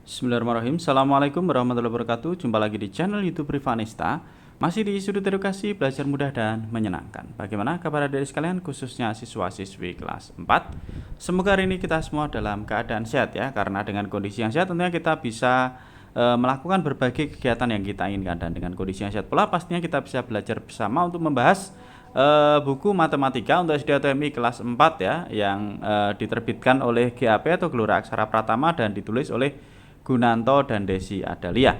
Bismillahirrahmanirrahim. Assalamualaikum warahmatullahi wabarakatuh. Jumpa lagi di channel YouTube Rivanista. Masih di sudut edukasi belajar mudah dan menyenangkan. Bagaimana kabar adik sekalian, khususnya siswa-siswi kelas 4? Semoga hari ini kita semua dalam keadaan sehat ya. Karena dengan kondisi yang sehat tentunya kita bisa melakukan berbagai kegiatan yang kita inginkan. Dan dengan kondisi yang sehat pula pastinya kita bisa belajar bersama untuk membahas buku matematika untuk SD atau MI kelas 4 ya, yang diterbitkan oleh GAP atau Gelora Aksara Pratama dan ditulis oleh Gunanto dan Desi Adalia.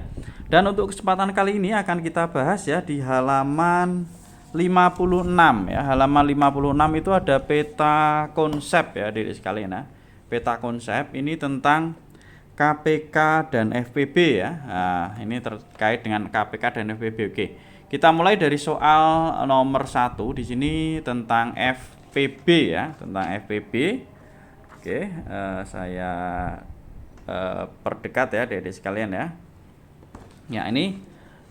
Dan untuk kesempatan kali ini akan kita bahas ya di halaman 56 ya. Halaman 56 itu ada peta konsep ya adik sekalian ya. Peta konsep ini tentang KPK dan FPB ya. Nah, ini terkait dengan KPK dan FPB. Oke. Kita mulai dari soal nomor 1 di sini tentang FPB ya, tentang FPB. Oke, saya perdekat ya adik-adik sekalian ya. Ya, ini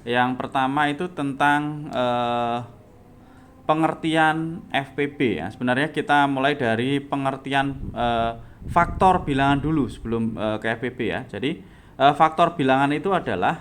yang pertama itu tentang pengertian FPB ya. Sebenarnya kita mulai dari pengertian faktor bilangan dulu sebelum ke FPB ya. Jadi faktor bilangan itu adalah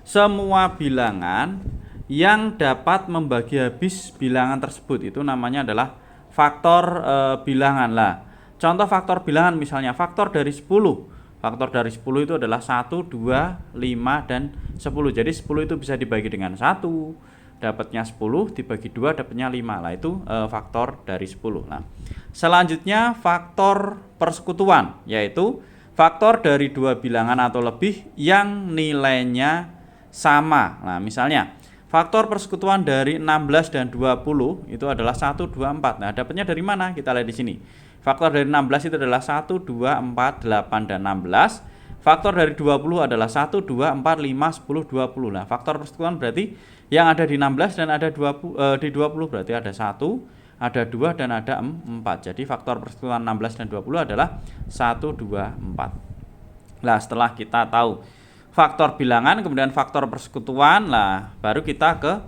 semua bilangan yang dapat membagi habis bilangan tersebut, itu namanya adalah faktor bilangan lah. Contoh faktor bilangan misalnya faktor dari 10. Faktor dari 10 itu adalah 1, 2, 5, dan 10. Jadi 10 itu bisa dibagi dengan 1, dapatnya 10, dibagi 2, dapatnya 5. Nah, itu faktor dari 10. Nah, selanjutnya faktor persekutuan, yaitu faktor dari dua bilangan atau lebih yang nilainya sama. Nah, misalnya faktor persekutuan dari 16 dan 20 itu adalah 1, 2, 4. Nah, dapatnya dari mana? Kita lihat di sini. Faktor dari 16 itu adalah 1, 2, 4, 8, dan 16. Faktor dari 20 adalah 1, 2, 4, 5, 10, 20. Nah, faktor persekutuan berarti yang ada di 16 dan ada di 20 berarti ada 1, ada 2, dan ada 4. Jadi faktor persekutuan 16 dan 20 adalah 1, 2, 4. Nah, setelah kita tahu faktor bilangan kemudian faktor persekutuan, lah baru kita ke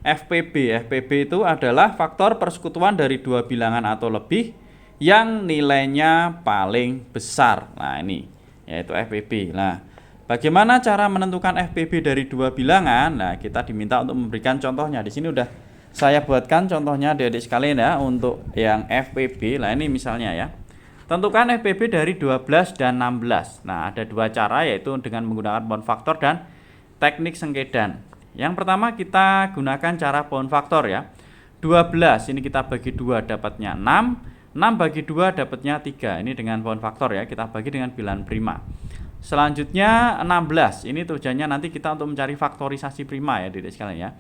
FPB. FPB itu adalah faktor persekutuan dari dua bilangan atau lebih yang nilainya paling besar. Nah, ini yaitu FPB. Nah, bagaimana cara menentukan FPB dari dua bilangan? Nah, kita diminta untuk memberikan contohnya. Di sini udah saya buatkan contohnya adik-adik sekalian ya untuk yang FPB. Nah, ini misalnya ya. Tentukan FPB dari 12 dan 16. Nah, ada dua cara, yaitu dengan menggunakan pound faktor dan teknik sengkedan. Yang pertama kita gunakan cara pound faktor ya. 12 ini kita bagi 2 dapatnya 6. 6 bagi 2 dapatnya 3. Ini dengan pound faktor ya, kita bagi dengan bilangan prima. Selanjutnya 16. Ini tujuannya nanti kita untuk mencari faktorisasi prima ya adik sekalian ya.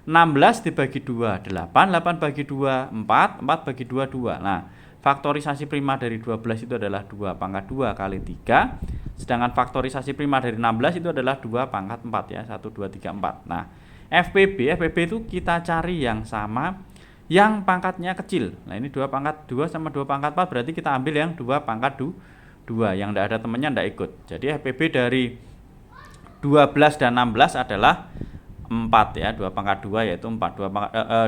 16 dibagi 2 8, 8 bagi 2 4, 4 bagi 2 2. Nah, faktorisasi prima dari 12 itu adalah 2 pangkat 2 kali 3. Sedangkan faktorisasi prima dari 16 itu adalah 2 pangkat 4 ya, 1 2 3 4. Nah, FPB itu kita cari yang sama yang pangkatnya kecil. Nah, ini 2 pangkat 2 sama 2 pangkat 4 berarti kita ambil yang 2 pangkat 2, yang tidak ada temannya tidak ikut. Jadi FPB dari 12 dan 16 adalah 4 ya, 2 pangkat 2 yaitu 4.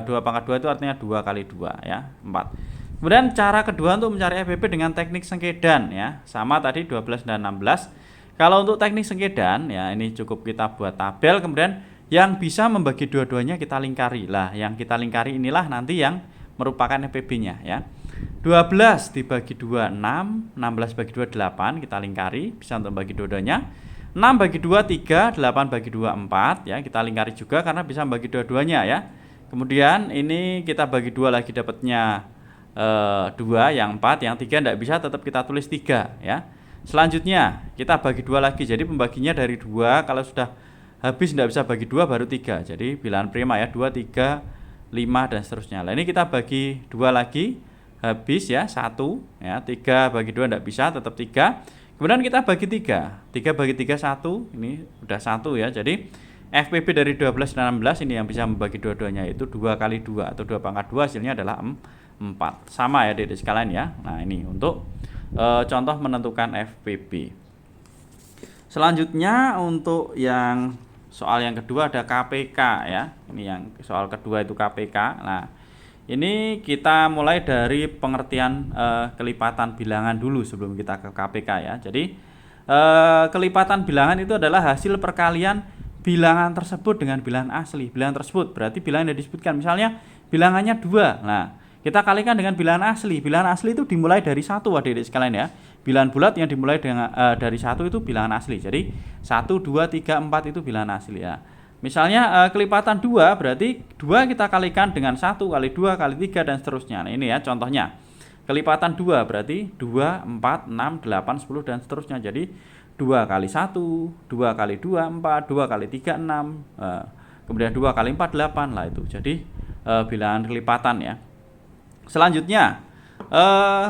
2 pangkat 2 itu artinya 2 kali 2 ya, 4. Kemudian cara kedua untuk mencari FPB dengan teknik sengkedan ya. Sama tadi 12 dan 16. Kalau untuk teknik sengkedan ya, ini cukup kita buat tabel, kemudian yang bisa membagi dua-duanya kita lingkari. Lah, yang kita lingkari inilah nanti yang merupakan FPB-nya ya. 12 dibagi 2 6, 16 bagi 2 8, kita lingkari, bisa untuk bagi dua-duanya. 6 bagi 2 3, 8 bagi 2 4 ya, kita lingkari juga karena bisa membagi dua-duanya ya. Kemudian ini kita bagi 2 lagi dapatnya 2, yang 4, yang 3 tidak bisa, tetap kita tulis 3 ya. Selanjutnya kita bagi 2 lagi, jadi pembaginya dari 2, kalau sudah habis tidak bisa bagi 2 baru 3. Jadi bilangan prima ya, 2, 3, 5 dan seterusnya. Nah, ini kita bagi 2 lagi, habis ya 1 ya, 3 bagi 2 tidak bisa, tetap 3. Kemudian kita bagi 3. 3 bagi 3 1, ini udah 1 ya. Jadi FPB dari 12 dan 16 ini yang bisa membagi dua-duanya, itu 2 kali 2 atau 2 pangkat 2, hasilnya adalah 4. Sama ya adik sekalian ya. Nah, ini untuk contoh menentukan FPB. Selanjutnya untuk yang soal yang kedua ada KPK ya. Ini yang soal kedua itu KPK. Nah, ini kita mulai dari pengertian kelipatan bilangan dulu sebelum kita ke KPK ya. Jadi Kelipatan bilangan itu adalah hasil perkalian bilangan tersebut dengan bilangan asli. Bilangan tersebut berarti bilangan yang disebutkan. Misalnya bilangannya 2. Nah, kita kalikan dengan bilangan asli. Bilangan asli itu dimulai dari 1, adik-adik sekalian ya. Bilangan bulat yang dimulai dengan dari 1 itu bilangan asli. Jadi 1, 2, 3, 4 itu bilangan asli ya. Misalnya kelipatan 2 berarti 2 kita kalikan dengan 1 kali 2 kali 3 dan seterusnya. Nah, ini ya contohnya. Kelipatan 2 berarti 2, 4, 6, 8, 10 dan seterusnya. Jadi 2 kali 1, 2 kali 2, 4, 2 kali 3, 6, kemudian 2 kali 4, 8 lah itu. Jadi bilangan kelipatan ya. Selanjutnya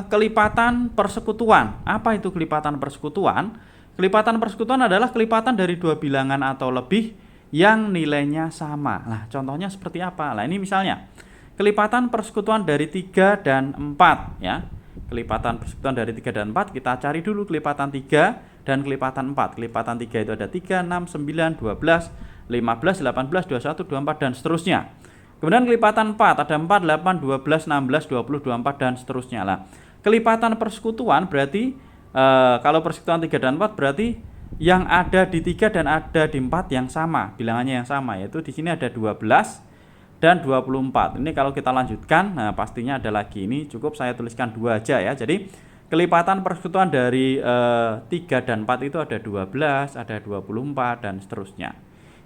kelipatan persekutuan. Apa itu kelipatan persekutuan? Kelipatan persekutuan adalah kelipatan dari dua bilangan atau lebih yang nilainya sama. Nah, contohnya seperti apa? Nah, ini misalnya kelipatan persekutuan dari 3 dan 4 ya. Kelipatan persekutuan dari 3 dan 4 kita cari dulu kelipatan 3 dan kelipatan 4. Kelipatan 3 itu ada 3, 6, 9, 12, 15, 18, 21, 24 dan seterusnya. Kemudian kelipatan 4 ada 4, 8, 12, 16, 20, 24 dan seterusnya lah. Kelipatan persekutuan berarti kalau persekutuan 3 dan 4 berarti yang ada di 3 dan ada di 4 yang sama, bilangannya yang sama, yaitu di sini ada 12 dan 24. Ini kalau kita lanjutkan, nah pastinya ada lagi, ini cukup saya tuliskan 2 aja ya. Jadi kelipatan persekutuan dari 3 dan 4 itu ada 12, ada 24 dan seterusnya.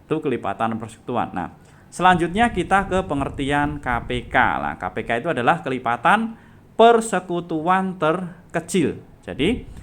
Itu kelipatan persekutuan. Nah, selanjutnya kita ke pengertian KPK. Nah, KPK itu adalah kelipatan persekutuan terkecil. Jadi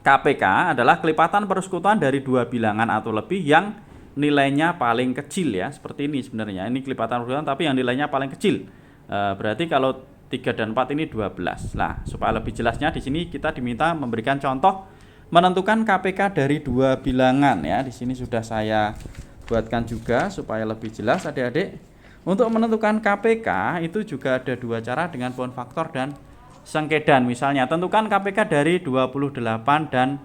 KPK adalah kelipatan persekutuan dari dua bilangan atau lebih yang nilainya paling kecil ya. Seperti ini sebenarnya. Ini kelipatan persekutuan tapi yang nilainya paling kecil. Berarti kalau 3 dan 4 ini 12. Nah, supaya lebih jelasnya di sini kita diminta memberikan contoh menentukan KPK dari dua bilangan ya. Di sini sudah saya buatkan juga supaya lebih jelas adik-adik. Untuk menentukan KPK itu juga ada dua cara dengan pohon faktor dan sengkedan. Misalnya tentukan KPK dari 28 dan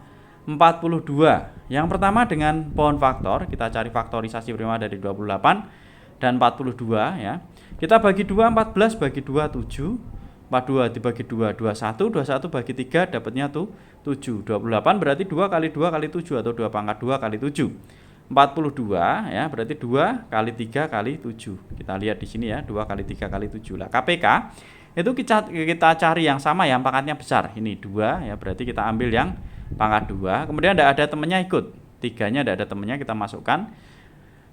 42. Yang pertama dengan pohon faktor, kita cari faktorisasi prima dari 28 dan 42 ya. Kita bagi 2, 14 bagi 2, 7. 42 dibagi 2, 21. 21 bagi 3 dapatnya tuh 7. 28 berarti 2 kali 2 kali 7 atau 2 pangkat 2 kali 7. 42 ya, berarti 2 kali 3 kali 7. Kita lihat di sini ya, 2 kali 3 kali 7 lah. KPK itu kita cari yang sama yang pangkatnya besar. Ini 2 ya, berarti kita ambil yang pangkat 2. Kemudian tidak ada temennya ikut. 3-nya tidak ada temennya, kita masukkan.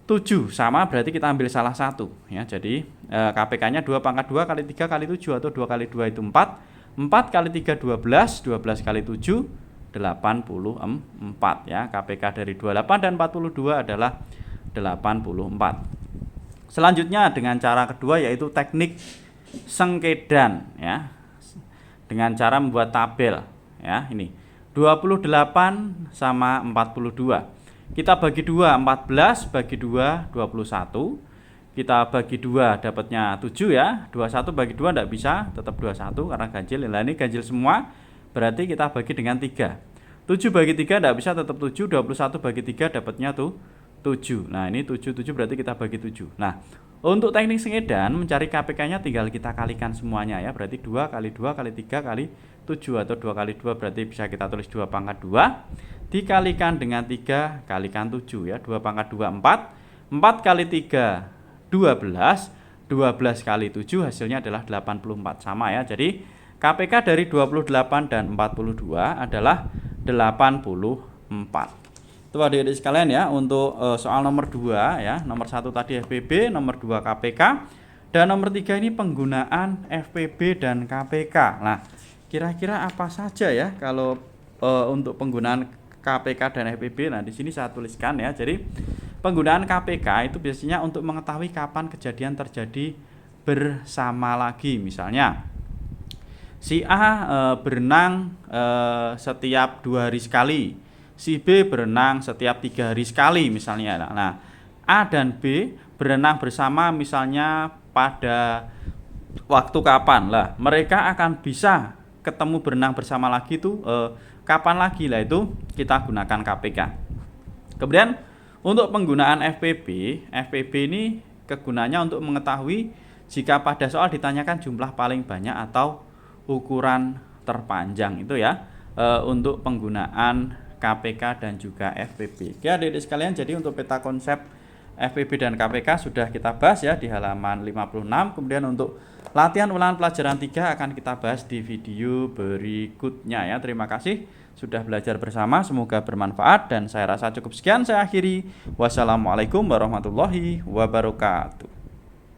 7 sama berarti kita ambil salah satu ya. Jadi KPK-nya 2 pangkat 2 kali 3 kali 7 atau 2 kali 2 itu 4. 4 kali 3 12, 12 kali 7 84 ya. KPK dari 28 dan 42 adalah 84. Selanjutnya dengan cara kedua yaitu teknik sengkedan ya. Dengan cara membuat tabel ya. Ini 28 sama 42. Kita bagi 2, 14 bagi 2 21. Kita bagi 2 dapatnya 7 ya. 21 bagi 2 tidak bisa, tetap 21 karena ganjil. Nah, ini ganjil semua. Berarti kita bagi dengan 3. 7 bagi 3 tidak bisa, tetap 7. 21 bagi 3 dapatnya tuh 7. Nah, ini 7 berarti kita bagi 7. Nah, untuk teknik sengkedan mencari KPK-nya tinggal kita kalikan semuanya ya. Berarti 2 kali 2 kali 3 kali 7 atau 2 kali 2 berarti bisa kita tulis 2 pangkat 2 dikalikan dengan 3 kalikan 7 ya. 2 pangkat 2 4. 4 kali 3 12. 12 kali 7 hasilnya adalah 84 sama ya. Jadi KPK dari 28 dan 42 adalah 84. Itu adik-adik sekalian ya untuk soal nomor 2 ya. Nomor 1 tadi FPB, nomor 2 KPK, dan nomor 3 ini penggunaan FPB dan KPK. Nah, kira-kira apa saja ya kalau untuk penggunaan KPK dan FPB? Nah, di sini saya tuliskan ya. Jadi, penggunaan KPK itu biasanya untuk mengetahui kapan kejadian terjadi bersama lagi. Misalnya si A berenang setiap 2 hari sekali. Si B berenang setiap 3 hari sekali misalnya. Nah, A dan B berenang bersama misalnya pada waktu kapan lah. Mereka akan bisa ketemu berenang bersama lagi tuh kapan lagi lah, itu kita gunakan KPK. Kemudian untuk penggunaan FPB ini kegunaannya untuk mengetahui jika pada soal ditanyakan jumlah paling banyak atau ukuran terpanjang itu ya. untuk penggunaan KPK dan juga FPB. Oke adik-adik sekalian, jadi untuk peta konsep FPB dan KPK sudah kita bahas ya di halaman 56. Kemudian untuk latihan ulangan pelajaran 3 akan kita bahas di video berikutnya ya. Terima kasih sudah belajar bersama, semoga bermanfaat dan saya rasa cukup sekian saya akhiri. Wassalamualaikum warahmatullahi wabarakatuh.